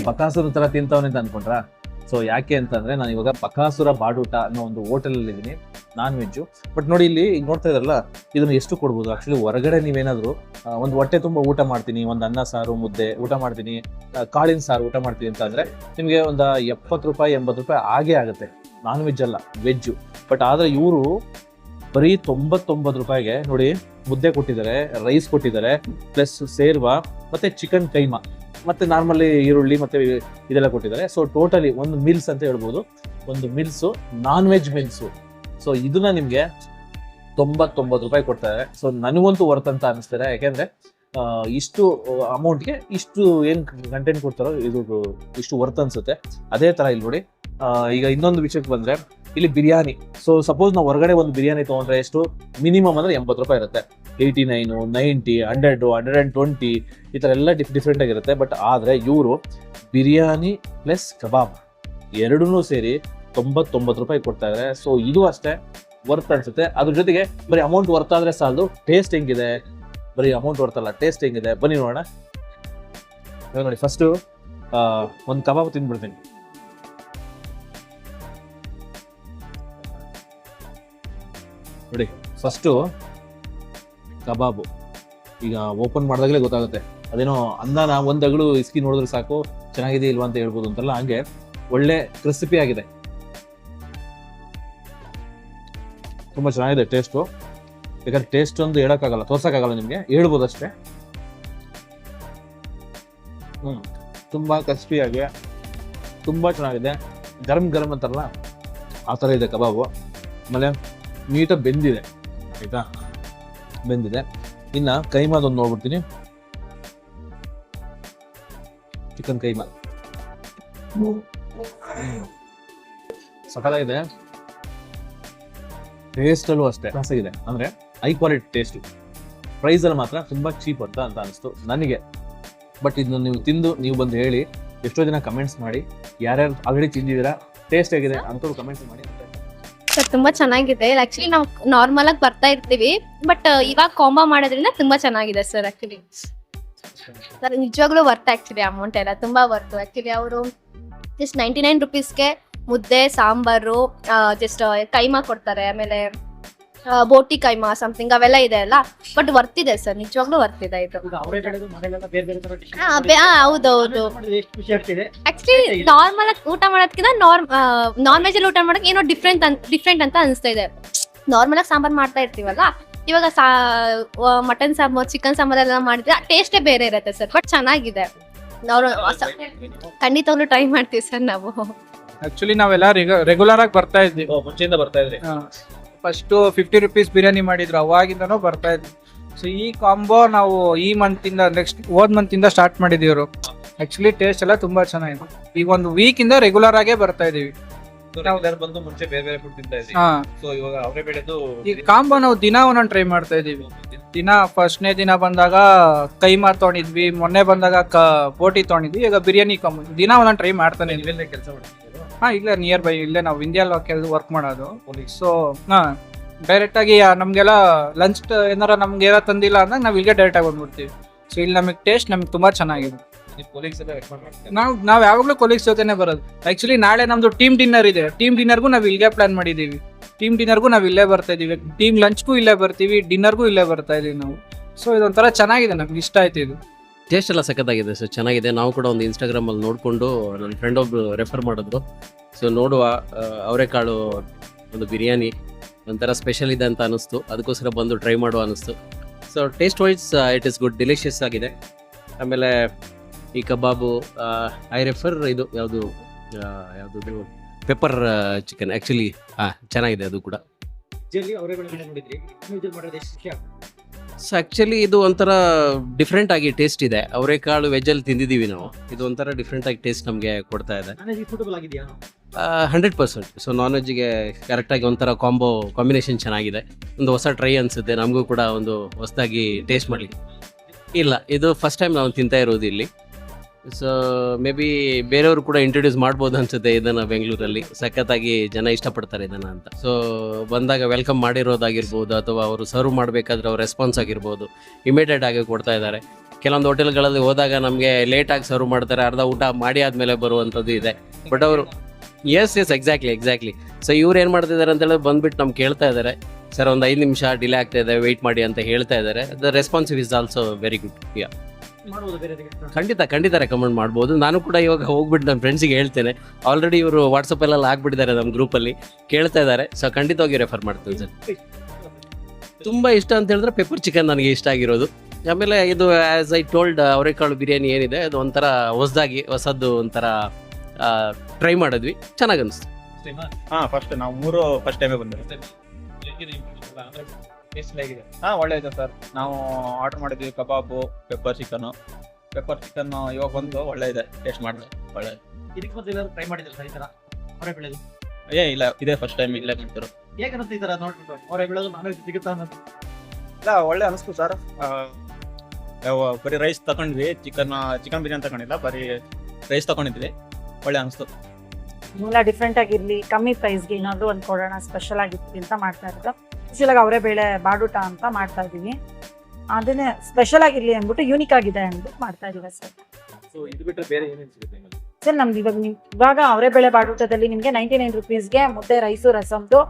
ಬಕಾಸುರ ತರ ತಿಂತವನೆ ಅಂತ ಅನ್ಕೊಂಡ್ರಾ? ಸೊ ಯಾಕೆ ಅಂತಂದ್ರೆ ನಾನು ಇವಾಗ ಬಕಾಸುರ ಬಾಡೂಟ ಅನ್ನೋ ಒಂದು ಹೋಟೆಲ್ ಅಲ್ಲಿ ಇದ್ದೀನಿ, ನಾನ್ ವೆಜ್ಜು. ಬಟ್ ನೋಡಿ ಇಲ್ಲಿ ಈಗ ನೋಡ್ತಾ ಇದ್ರಲ್ಲ, ಇದನ್ನ ಎಷ್ಟು ಕೊಡ್ಬೋದು ಆಕ್ಚುಲಿ. ಹೊರಗಡೆ ನೀವೇನಾದ್ರು ಒಂದು ಹೊಟ್ಟೆ ತುಂಬಾ ಊಟ ಮಾಡ್ತೀನಿ, ಒಂದು ಅನ್ನ ಸಾರು ಮುದ್ದೆ ಊಟ ಮಾಡ್ತೀನಿ, ಕಾಳಿನ ಸಾರು ಊಟ ಮಾಡ್ತೀನಿ ಅಂತ ಅಂದ್ರೆ ನಿಮಗೆ ಒಂದು 70 ರೂಪಾಯಿ 80 ರೂಪಾಯಿ ಆಗೇ ಆಗುತ್ತೆ, ನಾನ್ ವೆಜ್ ಅಲ್ಲ ವೆಜ್ಜು. ಬಟ್ ಆದ್ರೆ ಇವರು ಬರೀ 99 ರೂಪಾಯಿಗೆ ನೋಡಿ ಮುದ್ದೆ ಕೊಟ್ಟಿದ್ದಾರೆ, ರೈಸ್ ಕೊಟ್ಟಿದ್ದಾರೆ, ಪ್ಲಸ್ ಸೇರ್ವಾ ಮತ್ತೆ ಚಿಕನ್ ಕೈಮಾ ಮತ್ತೆ ನಾರ್ಮಲಿ ಈರುಳ್ಳಿ ಮತ್ತೆ ಇದೆಲ್ಲ ಕೊಟ್ಟಿದ್ದಾರೆ. ಸೊ ಟೋಟಲಿ ಒಂದು ಮೀಲ್ಸ್ ಅಂತ ಹೇಳ್ಬೋದು, ಒಂದು meals non veg meals. So ಇದನ್ನ ನಿಮ್ಗೆ 99 ರೂಪಾಯಿ ಕೊಡ್ತಾರೆ. ಸೊ ನನಗಂತೂ ವರ್ತ್ ಅಂತ ಅನಿಸ್ತಾರೆ, ಯಾಕೆಂದ್ರೆ ಇಷ್ಟು ಅಮೌಂಟ್ಗೆ ಇಷ್ಟು ಏನ್ ಕಂಟೆಂಟ್ ಕೊಡ್ತಾರೋ ಇದು ಇಷ್ಟು ವರ್ತ್ ಅನ್ಸುತ್ತೆ. ಅದೇ ತರ ಇಲ್ಲಿ ನೋಡಿ, ಈಗ ಇನ್ನೊಂದು ವಿಷಯಕ್ಕೆ ಬಂದ್ರೆ ಇಲ್ಲಿ ಬಿರಿಯಾನಿ. ಸೊ ಸಪೋಸ್ ನಾವು ಹೊರಗಡೆ ಒಂದು ಬಿರಿಯಾನಿ ತಗೊಂಡ್ರೆ ಎಷ್ಟು ಮಿನಿಮಮ್ ಅಂದ್ರೆ 80 ರೂಪಾಯಿ ಇರುತ್ತೆ, 89, 90, 100, 120 ಈ ಥರ ಎಲ್ಲ ಡಿಫ್ರೆಂಟ್ ಆಗಿರುತ್ತೆ. ಬಟ್ ಆದರೆ ಇವರು ಬಿರಿಯಾನಿ ಪ್ಲಸ್ ಕಬಾಬ್ ಎರಡೂ ಸೇರಿ 99 ರೂಪಾಯಿ ಕೊಡ್ತಾ ಇದ್ದಾರೆ. ಸೊ ಇದು ಅಷ್ಟೇ ವರ್ತ್ ಅನ್ಸುತ್ತೆ. ಅದ್ರ ಜೊತೆಗೆ ಬರೀ ಅಮೌಂಟ್ ವರ್ತ್ ಆದ್ರೆ ಸಾಲದು, ಟೇಸ್ಟ್ ಹೆಂಗಿದೆ, ಬರೀ ಅಮೌಂಟ್ ವರ್ತ್ ಅಲ್ಲ, ಟೇಸ್ಟ್ ಹೆಂಗಿದೆ ಬನ್ನಿ ನೋಡೋಣ. ನೋಡಿ ಫಸ್ಟು ಒಂದು ಕಬಾಬ್ ತಿಂದ್ಬಿಡ್ತೀನಿ. ನೋಡಿ ಫಸ್ಟು ಕಬಾಬು ಈಗ ಓಪನ್ ಮಾಡಿದಾಗಲೇ ಗೊತ್ತಾಗುತ್ತೆ, ಅದೇನೋ ಅನ್ನನ ಒಂದು ಅಗಳು ಇಸ್ಕಿ ನೋಡಿದ್ರೆ ಸಾಕು ಚೆನ್ನಾಗಿದೆ ಇಲ್ವಾ ಅಂತ ಹೇಳ್ಬೋದು ಅಂತಲ್ಲ, ಹಂಗೆ ಒಳ್ಳೆ ಕ್ರಿಸ್ಪಿ ಆಗಿದೆ, ತುಂಬಾ ಚೆನ್ನಾಗಿದೆ ಟೇಸ್ಟು. ಬೇಕಾದ್ರೆ ಟೇಸ್ಟ್ ಒಂದು ಹೇಳೋಕ್ಕಾಗಲ್ಲ, ತೋರ್ಸೋಕ್ಕಾಗಲ್ಲ ನಿಮಗೆ, ಹೇಳ್ಬೋದು ಅಷ್ಟೇ. ತುಂಬಾ ಕ್ರಿಸ್ಪಿಯಾಗಿ ತುಂಬಾ ಚೆನ್ನಾಗಿದೆ, ಗರಂ ಗರಂ ಅಂತಾರಲ್ಲ ಆ ಥರ ಇದೆ ಕಬಾಬು. ಆಮೇಲೆ ನೀಟಾಗಿ ಬೆಂದಿದೆ, ಆಯ್ತಾ, ಬೆಂದಿದೆ. ಇನ್ನು ಕೈಮಾದೊಂದು ನೋಡ್ಬಿಡ್ತೀನಿ, ಚಿಕನ್ ಕೈಮಾ ಸಕಲಾಗಿದೆ, ಟೇಸ್ಟಲ್ಲೂ ಅಷ್ಟೇ ಇದೆ, ಅಂದ್ರೆ ಹೈ ಕ್ವಾಲಿಟಿ ಟೇಸ್ಟ್. ಪ್ರೈಸಲ್ಲಿ ಮಾತ್ರ ತುಂಬಾ ಚೀಪ್ ಅಂತ ಅನಿಸ್ತು ನನಗೆ. ಬಟ್ ಇದನ್ನ ನೀವು ತಿಂದು ನೀವು ಬಂದು ಹೇಳಿ, ಎಷ್ಟೋ ಜನ ಕಮೆಂಟ್ಸ್ ಮಾಡಿ, ಯಾರ್ಯಾರು ಆಲ್ರೆಡಿ ತಿಂದಿದ್ದೀರಾ, ಟೇಸ್ಟ್ ಹೇಗಿದೆ ಅಂತ ಕಮೆಂಟ್ಸ್ ಮಾಡಿ. ಸರ್ ತುಂಬಾ ಚೆನ್ನಾಗಿದೆ. ಆಕ್ಚುಲಿ ನಾವು ನಾರ್ಮಲ್ ಆಗಿ ಬರ್ತಾ ಇರ್ತೀವಿ, ಬಟ್ ಇವಾಗ ಕಾಂಬೋ ಮಾಡೋದ್ರಿಂದ ತುಂಬಾ ಚೆನ್ನಾಗಿದೆ ಸರ್. ಆಕ್ಚುಲಿ ಸರ್ ನಿಜವಾಗ್ಲೂ ವರ್ತ್, ಆಕ್ಚುಲಿ ಅಮೌಂಟ್ ಎಲ್ಲ ತುಂಬಾ ವರ್ತ್. ಆಕ್ಚುಲಿ ಅವರು ಜಸ್ಟ್ 99 ರುಪೀಸ್ಗೆ ಮುದ್ದೆ ಸಾಂಬಾರು, ಜಸ್ಟ್ ಕೈಮಾ ಕೊಡ್ತಾರೆ, ಆಮೇಲೆ ಬೋಟಿ ಕೈಮಾ ಸಮಥಿಂಗ್ ಅವೆಲ್ಲ ಇದೆ ಅಲ್ಲ. ಬಟ್ ವರ್ತ್ ಇದೆ ಸರ್, ನಿಜವಾಗ್ಲೂ ವರ್ತ್ ಇದೆ ಇದು. ಹೌದೌದು. ಆಕ್ಚುಲಿ ನಾರ್ಮಲ್ ಆಗಿ ಊಟ ಮಾಡೋದಕ್ಕಿಂತ ನಾನ್ ವೆಜ್ ಅಲ್ಲಿ ಊಟ ಮಾಡೋಕೆ ಏನೋ ಡಿಫ್ರೆಂಟ್ ಅಂತ ಅನಿಸ್ತಾ ಇದೆ. ನಾರ್ಮಲ್ ಆಗಿ ಸಾಂಬಾರ್ ಮಾಡ್ತಾ ಇರ್ತೀವಲ್ಲ, ಇವಾಗ ಮಟನ್ ಸಾಂಬಾರ್ ಚಿಕನ್ ಸಾಂಬಾರ್ ಎಲ್ಲ ಮಾಡಿದ್ರೆ ಟೇಸ್ಟೇ ಬೇರೆ ಇರುತ್ತೆ ಸರ್. ಬಟ್ ಚೆನ್ನಾಗಿದೆ, ನಾವು ಖಂಡಿತವಾಗ್ಲೂ ಟ್ರೈ ಮಾಡ್ತೀವಿ ಸರ್ ನಾವು. ಆಕ್ಚುಲಿ ನಾವೆಲ್ಲ ರೆಗ್ಯುಲರ್ ಆಗಿ ಬರ್ತಾ ಇದ್ವಿ, ಮುಂಚೆಯಿಂದ ಬರ್ತಾ ಇದ್ರಿ. ಫಸ್ಟ್ 50 ರುಪೀಸ್ ಬಿರಿಯಾನಿ ಮಾಡಿದ್ರು, ಅವಾಗಿಂದನೂ ಬರ್ತಾ ಇದ್ವಿ. ಸೊ ಈ ಕಾಂಬೋ ನಾವು ಈ ಮಂತಿಂದ ಹೋದ್ ಮಂತಿಂದ ಸ್ಟಾರ್ಟ್ ಮಾಡಿದೀವ್ರು. ಆಕ್ಚುಲಿ ಟೇಸ್ಟ್ ಎಲ್ಲ ತುಂಬಾ ಚೆನ್ನಾಗಿದೆ. ಈಗ ಒಂದು ವೀಕ್ ಇಂದ ರೆಗ್ಯುಲರ್ ಆಗೇ ಬರ್ತಾ ಇದೀವಿ. ಬಂದು ಮುಂಚೆ ಬೇರೆ ಬೇರೆ ಫುಡ್ ತಿಂತಾ ಇದ್ವಿ. ಸೊ ಇವಾಗ ಅವರೇ ಬೆಳೆದು ಈ ಕಾಂಬೋ ನಾವು ದಿನ ಒಂದೊಂದು ಟ್ರೈ ಮಾಡ್ತಾ ಇದೀವಿ. ದಿನ ಫಸ್ಟ್ನೇ ದಿನ ಬಂದಾಗ ಕೈಮಾ ತೊಗೊಂಡಿದ್ವಿ, ಮೊನ್ನೆ ಬಂದಾಗ ಬೋಟಿ ತೊಗೊಂಡಿದ್ವಿ, ಈಗ ಬಿರಿಯಾನಿ ಕಾಂಬೋ ದಿನ ಒಂದೊಂದು ಟ್ರೈ ಮಾಡ್ತಾನೆ ಇದ್ವಿ. ಕೆಲಸ ಮಾಡ್ತೀವಿ. ಇಲ್ಲೇ ನಿಯರ್ ಬೈ, ಇಲ್ಲೇ ನಾವು ಇಂಡಿಯಲ್ ವರ್ಕ್ ಮಾಡೋದು. ಸೊ ಡೈರೆಕ್ಟ್ ಆಗಿ ನಮ್ಗೆಲ್ಲ ಲಂಚ್ ಏನಾರ ನಮ್ಗೆ ಏನೋ ತಂದಿಲ್ಲ ಅಂದಾಗ ನಾವು ಇಲ್ಲಿಗೆ ಡೈರೆಕ್ಟ್ ಆಗಿ ಬಂದ್ಬಿಡ್ತೀವಿ. ಸೊ ಇಲ್ಲಿ ನಮಗೆ ಟೇಸ್ಟ್ ನಮ್ಗೆ ತುಂಬಾ ಚೆನ್ನಾಗಿದೆ. ನಾವ್ ಯಾವಾಗ್ಲೂ ಕೊಲೀಗ್ಸ್ ಜೊತೆನೆ ಬರೋದು. ಆಕ್ಚುಲಿ ನಾಳೆ ನಮ್ದು ಟೀಮ್ ಡಿನ್ನರ್ ಇದೆ, ಟೀಮ್ ಡಿನ್ನರ್ಗೂ ನಾವು ಇಲ್ಲಿಗೆ ಪ್ಲಾನ್ ಮಾಡಿದೀವಿ. ಟೀಮ್ ಡಿನ್ನರ್ಗೂ ನಾವು ಇಲ್ಲೇ ಬರ್ತಾ ಇದೀವಿ, ಟೀಮ್ ಲಂಚ್ಗೂ ಇಲ್ಲೇ ಬರ್ತೀವಿ, ಡಿನ್ನರ್ಗೂ ಇಲ್ಲೇ ಬರ್ತಾ ಇದೀವಿ ನಾವು. ಸೊ ಇದೊಂಥರ ಚೆನ್ನಾಗಿದೆ, ನಮ್ಗೆ ಇಷ್ಟ ಆಯ್ತು. ಇದು ಟೇಸ್ಟ್ ಎಲ್ಲ ಸಖತ್ತಾಗಿದೆ ಸರ್, ಚೆನ್ನಾಗಿದೆ. ನಾವು ಕೂಡ ಒಂದು ಇನ್ಸ್ಟಾಗ್ರಾಮಲ್ಲಿ ನೋಡಿಕೊಂಡು ನನ್ನ ಫ್ರೆಂಡ್ ಒಬ್ರು ರೆಫರ್ ಮಾಡಿದ್ರು. ಸೊ ನೋಡುವ, ಅವರೆಕಾಳು ಒಂದು ಬಿರಿಯಾನಿ ಒಂಥರ ಸ್ಪೆಷಲ್ ಇದೆ ಅಂತ ಅನಿಸ್ತು, ಅದಕ್ಕೋಸ್ಕರ ಬಂದು ಟ್ರೈ ಮಾಡುವ ಅನಿಸ್ತು. So taste wise it is good, delicious ಆಗಿದೆ. ಆಮೇಲೆ ಈ ಕಬಾಬು ಐ ರೆಫರ್ ಇದು ಯಾವುದು ಪೆಪ್ಪರ್ ಚಿಕನ್, ಆ್ಯಕ್ಚುಲಿ ಚೆನ್ನಾಗಿದೆ ಅದು ಕೂಡ. ಸೊ ಆ್ಯಕ್ಚುಲಿ ಇದು ಒಂಥರ ಡಿಫ್ರೆಂಟ್ ಆಗಿ ಟೇಸ್ಟ್ ಇದೆ. ಅವರೆಕಾಳು ವೆಜ್ಜಲ್ಲಿ ತಿಂದಿದ್ದೀವಿ ನಾವು, ಇದು ಒಂಥರ ಡಿಫ್ರೆಂಟ್ ಆಗಿ ಟೇಸ್ಟ್ ನಮಗೆ ಕೊಡ್ತಾ ಇದೆ. 100%. ಸೊ ನಾನ್ ವೆಜ್ಜಿಗೆ ಕರೆಕ್ಟಾಗಿ ಒಂಥರ ಕಾಂಬಿನೇಷನ್ ಚೆನ್ನಾಗಿದೆ. ಒಂದು ಹೊಸ ಟ್ರೈ ಅನಿಸುತ್ತೆ ನಮಗೂ ಕೂಡ, ಒಂದು ಹೊಸದಾಗಿ ಟೇಸ್ಟ್ ಮಾಡಲಿಕ್ಕೆ. ಇಲ್ಲ, ಇದು ಫಸ್ಟ್ ಟೈಮ್ ನಾವು ತಿಂತಾ ಇರೋದು ಇಲ್ಲಿ. ಸೊ ಮೇ ಬಿ ಬೇರೆಯವರು ಕೂಡ ಇಂಟ್ರೊಡ್ಯೂಸ್ ಮಾಡ್ಬೋದು ಅನ್ಸುತ್ತೆ ಇದನ್ನು ಬೆಂಗಳೂರಲ್ಲಿ. ಸಖತ್ತಾಗಿ ಜನ ಇಷ್ಟಪಡ್ತಾರೆ ಇದನ್ನು ಅಂತ. ಸೊ ಬಂದಾಗ ವೆಲ್ಕಮ್ ಮಾಡಿರೋದಾಗಿರ್ಬೋದು, ಅಥವಾ ಅವರು ಸರ್ವ್ ಮಾಡಬೇಕಾದ್ರೆ ಅವ್ರ ರೆಸ್ಪಾನ್ಸ್ ಆಗಿರ್ಬೋದು, ಇಮಿಡಿಯೇಟ್ ಆಗಿ ಕೊಡ್ತಾ ಇದ್ದಾರೆ. ಕೆಲವೊಂದು ಹೋಟೆಲ್ಗಳಲ್ಲಿ ಹೋದಾಗ ನಮಗೆ ಲೇಟಾಗಿ ಸರ್ವ್ ಮಾಡ್ತಾರೆ, ಅರ್ಧ ಊಟ ಮಾಡಿ ಆದಮೇಲೆ ಬರುವಂಥದ್ದು ಇದೆ. ಬಟ್ ಅವರು ಎಸ್ ಎಕ್ಸಾಕ್ಟ್ಲಿ. ಸೊ ಇವ್ರು ಏನು ಮಾಡ್ತಿದ್ದಾರೆ ಅಂತ ಹೇಳಿದ್ರೆ ಬಂದ್ಬಿಟ್ಟು ನಮ್ಗೆ ಕೇಳ್ತಾ ಇದ್ದಾರೆ, ಸರ್ ಒಂದು 5 ನಿಮಿಷ ಡಿಲೇ ಆಗ್ತಾ ಇದೆ, ವೆಯ್ಟ್ ಮಾಡಿ ಅಂತ ಹೇಳ್ತಾ ಇದ್ದಾರೆ. The responsive is also very good. ಖಂಡಿತ ರೆಕಮೆಂಡ್ ಮಾಡ್ಬೋದು. ನಾನು ಕೂಡ ಇವಾಗ ಹೋಗ್ಬಿಟ್ಟು ನನ್ನ ಫ್ರೆಂಡ್ಸಿಗೆ ಹೇಳ್ತೇನೆ. ಆಲ್ರೆಡಿ ಇವರು ವಾಟ್ಸಪ್ಪಲ್ಲೆಲ್ಲ ಆಗ್ಬಿಟ್ಟಿದ್ದಾರೆ ನಮ್ಮ ಗ್ರೂಪಲ್ಲಿ, ಕೇಳ್ತಾ ಇದ್ದಾರೆ. ಸೊ ಖಂಡಿತವಾಗಿ ರೆಫರ್ ಮಾಡ್ತೀನಿ ಸರ್. ತುಂಬ ಇಷ್ಟ ಅಂತ ಹೇಳಿದ್ರೆ ಪೆಪ್ಪರ್ ಚಿಕನ್ ನನಗೆ ಇಷ್ಟ ಆಗಿರೋದು. ಆಮೇಲೆ ಇದು ಆ್ಯಸ್ ಐ ಟೋಲ್ಡ್ ಅವರೆಕಾಳು ಬಿರಿಯಾನಿ ಏನಿದೆ ಅದು ಒಂಥರ ಹೊಸದ್ದು ಒಂಥರ ಟ್ರೈ ಮಾಡಿದ್ವಿ, ಚೆನ್ನಾಗಿ ಅನಿಸ್ತು. ಫಸ್ಟ್ ನಾವು 3 ಫಸ್ಟ್ ಟೈಮೇ ಬಂದಿರೋದು. ಒಳ್ಳೆ ಇದೆ ಸರ್. ನಾವು ಆರ್ಡರ್ ಮಾಡಿದ್ವಿ ಕಬಾಬು, ಪೆಪ್ಪರ್ ಚಿಕನ್ ಇವಾಗ ಬಂತು, ಒಳ್ಳೆ ಇದೆ, ಟೇಸ್ಟ್ ಮಾಡಿದೆ ಒಳ್ಳೆ. ಇದಕ್ಕೆ ಮೊದಲು ಎಲ್ಲರೂ ಟ್ರೈ ಮಾಡಿದ್ರು ಸರ್ ಈ ಥರ ಅವರೇ ಬೆಳೆದು? ಇಲ್ಲ, ಇದೇ ಫಸ್ಟ್ ಟೈಮ್ ಇಲ್ಲೇ ಮಾಡ್ತಿರೋ. ಹೇಗೆ ಅನಿಸ್ತು ಈ ಥರ ನೋಡ್ಬಿಟ್ಟು ಅವರೇ ಬೆಳೆದು ನಾನ್ ವೆಜ್ ಸಿಗುತ್ತಾ ಅನ್ನೋದು? ಇಲ್ಲ, ಒಳ್ಳೆ ಅನಿಸ್ತು ಸರ್. ಬರೀ ರೈಸ್ ತಗೊಂಡ್ವಿ, ಚಿಕನ್ ಬಿರಿಯಾನಿ ತಗೊಂಡಿಲ್ಲ, ಬರೀ ರೈಸ್ ತಗೊಂಡಿದ್ವಿ, ಒಳ್ಳೆ ಅನಿಸ್ತು. ಮೂಲ ಡಿಫ್ರೆಂಟ್ ಆಗಿರ್ಲಿ, ಕಮ್ಮಿ ಪ್ರೈಸ್ಗೆ ಏನಾದ್ರು ಒಂದು ಕೊಡೋಣ, ಸ್ಪೆಷಲ್ ಆಗಿರ್ಲಿ ಅಂತ ಮಾಡ್ತಾ ಇರೋದು. ಯೂಶಲಾಗಿ ಅವರೇ ಬೇಳೆ ಬಾಡೂಟ ಅಂತ ಮಾಡ್ತಾ ಇದೀವಿ. ಅದನ್ನೇ ಸ್ಪೆಷಲ್ ಆಗಿರ್ಲಿ ಅಂದ್ಬಿಟ್ಟು ಯೂನಿಕ್ ಆಗಿದೆ ಅಂದ್ಬಿಟ್ಟು ಮಾಡ್ತಾ ಇದೀವಿ ಸರ್. ಸೊ ಇದು ಬಿಟ್ಟರೆ ಬೇರೆ ಏನೇನು ಸಿಗುತ್ತೆ ನಿಮ್ಮಲ್ಲಿ? ಸರ್ ನಮ್ದು ಇವಾಗ ಅವರೇ ಬೇಳೆ ಬಾಡೂಟದಲ್ಲಿ ನಿಮಗೆ 99 ರುಪೀಸ್ಗೆ ಮುದ್ದೆ, ರೈಸು, ರಸಮ್ದು,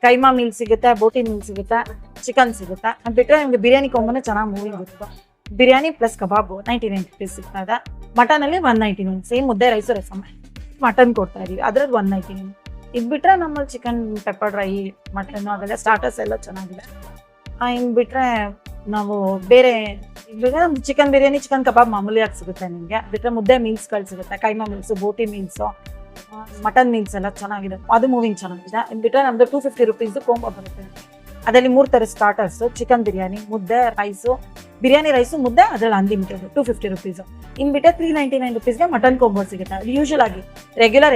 ಕೈಮಾ ಮೀಲ್ ಸಿಗುತ್ತೆ, ಬೋಟಿ ಮೀಲ್ ಸಿಗುತ್ತೆ, ಚಿಕನ್ ಸಿಗುತ್ತೆ. ಅದು ಬಿಟ್ಟರೆ ನಿಮಗೆ ಬಿರಿಯಾನಿ ಕೊಂಬನೇ ಚೆನ್ನಾಗಿ ಮೂವಿಂಗ್ ಇರುತ್ತೆ. ಬಿರಿಯಾನಿ ಪ್ಲಸ್ ಕಬಾಬು 99 ರುಪೀಸ್ ಸಿಗ್ತಾ ಇದೆ. ಮಟನಲ್ಲಿ 199, ಸೇಮ್ ಮುದ್ದೆ, ರೈಸು, ರಸಮ್ ಮಟನ್ ಕೊಡ್ತಾ ಇದೀವಿ, ಅದ್ರಲ್ಲಿ 199. ಇದು ಬಿಟ್ರೆ ನಮ್ಮಲ್ಲಿ ಚಿಕನ್ ಪೆಪ್ಪರ್ ಡ್ರೈ, ಮಟನ್ ಅದೆಲ್ಲ ಸ್ಟಾರ್ಟರ್ಸ್ ಎಲ್ಲ ಚೆನ್ನಾಗಿದೆ. ಇನ್ನು ಬಿಟ್ರೆ ನಾವು ಬೇರೆ ಇವಾಗ ನಮ್ದು ಚಿಕನ್ ಬಿರಿಯಾನಿ, ಚಿಕನ್ ಕಬಾಬ್ ಮಾಮೂಲಿಯಾಗಿ ಸಿಗುತ್ತೆ ನಿಮಗೆ. ಬಿಟ್ಟರೆ ಮುದ್ದೆ ಮೀಲ್ಸ್ಗಳು ಸಿಗುತ್ತೆ, ಕೈಮಾ ಮೀಲ್ಸು, ಬೋಟಿ ಮೀಲ್ಸು, ಮಟನ್ ಮೀಲ್ಸ್ ಎಲ್ಲ ಚೆನ್ನಾಗಿದೆ, ಅದು ಮೂವಿಂಗ್ ಚೆನ್ನಾಗಿದೆ. ಇನ್ನು ಬಿಟ್ಟರೆ ನಮ್ಮದು 250 ರುಪೀಸು ಕೋಂಬೋ ಬರುತ್ತೆ. ಅದರಲ್ಲಿ 3 ಥರ ಸ್ಟಾರ್ಟರ್ಸು, ಚಿಕನ್ ಬಿರಿಯಾನಿ, ಮುದ್ದೆ, ರೈಸು, ಬಿರಿಯಾನಿ ರೈಸು, ಮುದ್ದೆ, ಅದರಲ್ಲಿ ಅನ್ಲಿಮಿಟೆಡ್ 250 ರುಪೀಸು. ಇನ್ನು ಬಿಟ್ಟರೆ 399 ರುಪೀಸ್ಗೆ ಮಟನ್ ಕೋಂಬೋ ಸಿಗುತ್ತೆ. ಯೂಶಲ್ ಆಗಿ ರೆಗ್ಯುಲರ್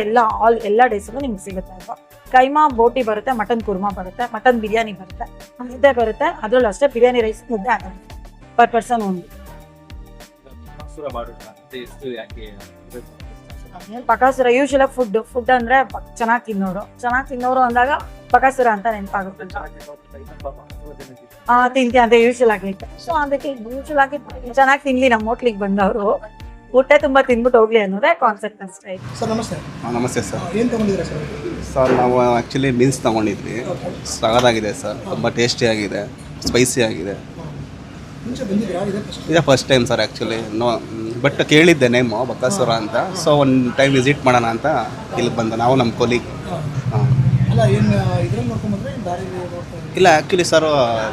ಎಲ್ಲ ಡೇಸಲ್ಲೂ ನಿಮ್ಗೆ ಸಿಗುತ್ತೆ ಅಲ್ವಾ. ಕೈಮಾ ಬೋಟಿ ಬರುತ್ತೆ, ಮಟನ್ ಕುರ್ಮಾ ಬರುತ್ತೆ, ಮಟನ್ ಬಿರಿಯಾನಿ ಬರುತ್ತೆ, ಮುದ್ದೆ ಬರುತ್ತೆ, ಅದರಲ್ಲೂ ಅಷ್ಟೇ ಬಿರಿಯಾನಿ ರೈಸ್, ಮುದ್ದೆ ಆಗುತ್ತೆ ಪರ್ ಪರ್ಸನ್ ಒಂದು. ಬಕಾಸುರ ಯೂಶಲ್ ಫುಡ್ ಅಂದ್ರೆ ಚೆನ್ನಾಗಿ ತಿನ್ನೋರು ಅಂದಾಗ ಬಕಾಸುರ ಅಂತ ನೆನಪಾಗುತ್ತೆ. ತಿಂತೀನಿ ಅದೇ ಯೂಶಲ್ ಆಗೈತೆ. ಸೊ ಅದಕ್ಕೆ ಯೂಶಲ್ ಆಗಿ ಚೆನ್ನಾಗಿ ತಿನ್ಲಿ ನಮ್ಮ ಹೋಟ್ಲಿಗೆ ಬಂದವರು, ಊಟ ತುಂಬಾ ತಿನ್ಬಿಟ್ಟು ಹೋಗ್ಲಿ ಅನ್ನೋದೇ ಕಾನ್ಸೆಪ್ಟ್ ಅಷ್ಟೇ. ಸರ್ ನಮಸ್ತೆ. ನಮಸ್ತೆ ಸರ್. ಏನು ತೊಗೊಂಡಿದ್ದೀರಾ ಸರ್? ಸರ್ ನಾವು ಆ್ಯಕ್ಚುಲಿ ಮೀಲ್ಸ್ ತೊಗೊಂಡಿದ್ವಿ, ಸಗದಾಗಿದೆ ಸರ್, ತುಂಬ ಟೇಸ್ಟಿಯಾಗಿದೆ, ಸ್ಪೈಸಿ ಆಗಿದೆ. ಮುಂಚೆ ಬಂದಿದ್ದೀರಾ? ಇದೇ first time sir actually. But ಕೇಳಿದ್ದೆ ನೇಮು ಬಕಾಸುರ ಅಂತ. ಸೊ ಒಂದು ಟೈಮ್ ವಿಸಿಟ್ ಮಾಡೋಣ ಅಂತ ಇಲ್ಲಿಗೆ ಬಂದೆ, ನಾವು ನಮ್ಮ ಕೊಲೀಗ್. ಅಲ್ಲ, ಏನು ಇದ್ರಲ್ಲಿ ನೋಡ್ಕೊಂಡ್ಬಂದ್ರೆ ದಾರಿಲಿ ನೋಡ್ತಾ ಇಲ್ಲ ಆ್ಯಕ್ಚುಲಿ ಸರ್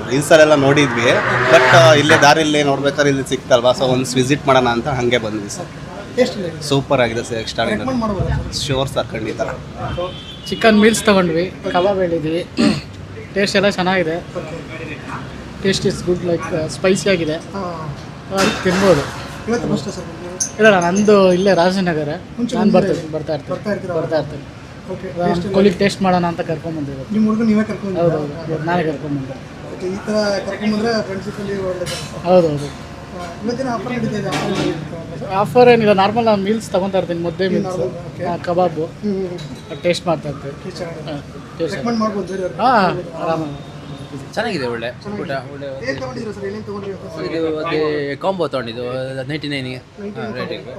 ರೀಲ್ಸಲ್ಲೆಲ್ಲ ನೋಡಿದ್ವಿ, ಬಟ್ ಇಲ್ಲೇ ದಾರಿಯಲ್ಲಿ ನೋಡ್ಬೇಕಾದ್ರೆ ಇಲ್ಲಿ ಸಿಕ್ತಲ್ವಾ, ಸೊ ಒಂದು ವಿಸಿಟ್ ಮಾಡೋಣ ಅಂತ ಹಾಗೆ ಬಂದ್ವಿ ಸರ್. ಟೇಸ್ಟ್ ಇಲ್ಲ, ಸೂಪರ್ ಆಗಿದೆ ಸರ್, ಎಕ್ಸ್ಟ್ರಾ ರೆಕಮೆಂಡ್ ಮಾಡ್ಬೋದಾ? ಶ್ಯೂರ್ ಸರ್, ಖಂಡಿತ. ಚಿಕನ್ ಮೀಲ್ಸ್ ತೊಗೊಂಡ್ವಿ, ಕಬಾಬ್ ಹೇಳಿದ್ವಿ, ಟೇಸ್ಟ್ ಎಲ್ಲ ಚೆನ್ನಾಗಿದೆ. Taste is good, like spicy ಆಗಿದೆ, ತಿನ್ಬೋದು. ಇವತ್ತು ಫಸ್ಟ್ ಸರ್ ಇಲ್ಲ ನಂದು ಇಲ್ಲೇ ರಾಜನಗರ, ಮುಂಚೆ ನಾನು ಬಂದಿದ್ದೀರಾ? ಬರ್ತಾ ಇರ್ತೀನಿ. ಓಕೆ. ಕೊಲಿಗೆ ಟೇಸ್ಟ್ ಮಾಡೋಣ ಅಂತ ಕರ್ಕೊಂಡ್ಬಂದಿರೋದು. ನಿಮ್ಮ ಹುಡುಗ ನೀವೇ ಕರ್ಕೊಂಡು ಹೌದು, ನಾನೇ ಕರ್ಕೊಂಡ್ಬಂದೆ. ಓಕೆ. ಈ ಥರ ಕರ್ಕೊಂಡ್ಬಂದ್ರೆ ಫ್ರೆಂಡ್ಶಿಪ್ಪಲ್ಲಿ ಒಳ್ಳೆಯದು. ಹೌದು. ಇವತ್ತಿನ ಆಫರ್ ನಡೀತಾ ಇದೆ. ಆಫರ್ ಏನಿಲ್ಲ, ನಾರ್ಮಲ್ ನಾನು ಮೀಲ್ಸ್ ತೊಗೊತಾ ಇರ್ತೀನಿ, ಮುದ್ದೆ ಮೀಲ್ಸ್, ಓಕೆ. ಕಬಾಬು ಟೇಸ್ಟ್ ಮಾಡ್ತಾ ಇರ್ತೀನಿ. ರೆಕಮೆಂಡ್ ಮಾಡ್ಬೋದು ಬೇರೆಯವ್ರಿಗೆ. ಹಾಂ, ಆರಾಮಾಗಿ ಚೆನ್ನಾಗಿದೆ, ಒಳ್ಳೆ ಊಟ. ಒಳ್ಳೆ ಏನು ತೊಗೊಂಡಿದ್ದೀರಾ ಸರ್? ಏನೇನು ತೊಗೊಂಡ್ರಿ? ಇದು ಅದೇ ಕಾಂಬೋ ತೊಗೊಂಡಿದ್ದು 99ಗೆ ರೇಟಿಗೆ.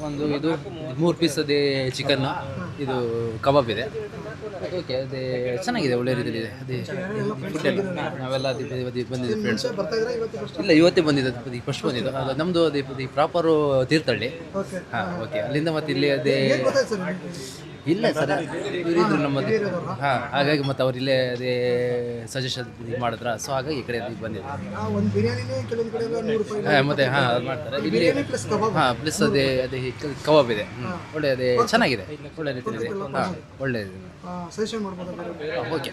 ಒಂದು ಇದು 3 ಪೀಸ್ ಅದೇ ಚಿಕನ್, ಇದು ಕಬಾಬ್ ಇದೆ. ಓಕೆ, ಅದೇ ಚೆನ್ನಾಗಿದೆ, ಒಳ್ಳೆ ರೀತಿಯಲ್ಲಿ ಇದೆ. ಅದೇ ಫುಡ್ ಎಲ್ಲ ನಾವೆಲ್ಲ ಅದೇ ಬಂದಿದ್ದು ಫ್ರೆಂಡ್ಸ್. ಬರ್ತಾ ಇದ್ರೆ ಇವತ್ತು ಫಸ್ಟ್? ಇಲ್ಲ, ಇವತ್ತೇ ಬಂದಿದ್ದು, ಫಸ್ಟ್ ಬಂದಿದ್ದು. ಅದು ನಮ್ಮದು ಅದೇ ಪ್ರಾಪರು ತೀರ್ಥಹಳ್ಳಿ. ಓಕೆ. ಓಕೆ, ಅಲ್ಲಿಂದ ಮತ್ತೆ ಇಲ್ಲಿ ಅದೇ ಏನು ಗೊತ್ತಾಯ್ತು ಸರ್ ನಿಮಗೆ? ಇಲ್ಲ ಸರ್, ಇವರಿದ್ರು ನಮ್ಮದು. ಹಾಗಾಗಿ ಮತ್ತೆ ಅವ್ರು ಇಲ್ಲೇ ಅದೇ ಸಜೆಷನ್ ಮಾಡಿದ್ರ, ಸೊ ಹಾಗಾಗಿ ಈ ಕಡೆ ಬಂದಿದೆ. ಒಂದು ಬಿರಿಯಾನಿನೇ ಕೆಲವೊಂದು ಕಡೆ ಎಲ್ಲ 100 ರೂಪಾಯಿ. ಮತ್ತೆ ಅದು ಮಾಡ್ತಾರೆ ಇಲ್ಲಿ. ಬಿರಿಯಾನಿ ಪ್ಲಸ್ ಕಬಾಬ್. ಪ್ಲಸ್ ಅದೇ ಕಬಾಬ್ ಇದೆ, ಒಳ್ಳೆ ಅದೇ ಚೆನ್ನಾಗಿದೆ, ಒಳ್ಳೆ ರೀತಿಯಲ್ಲಿ ಇದೆ. ಒಳ್ಳೆ ಸಜೆಷನ್ ಮಾಡ್ಬೋದಾ ಬೇರೆ? ಓಕೆ.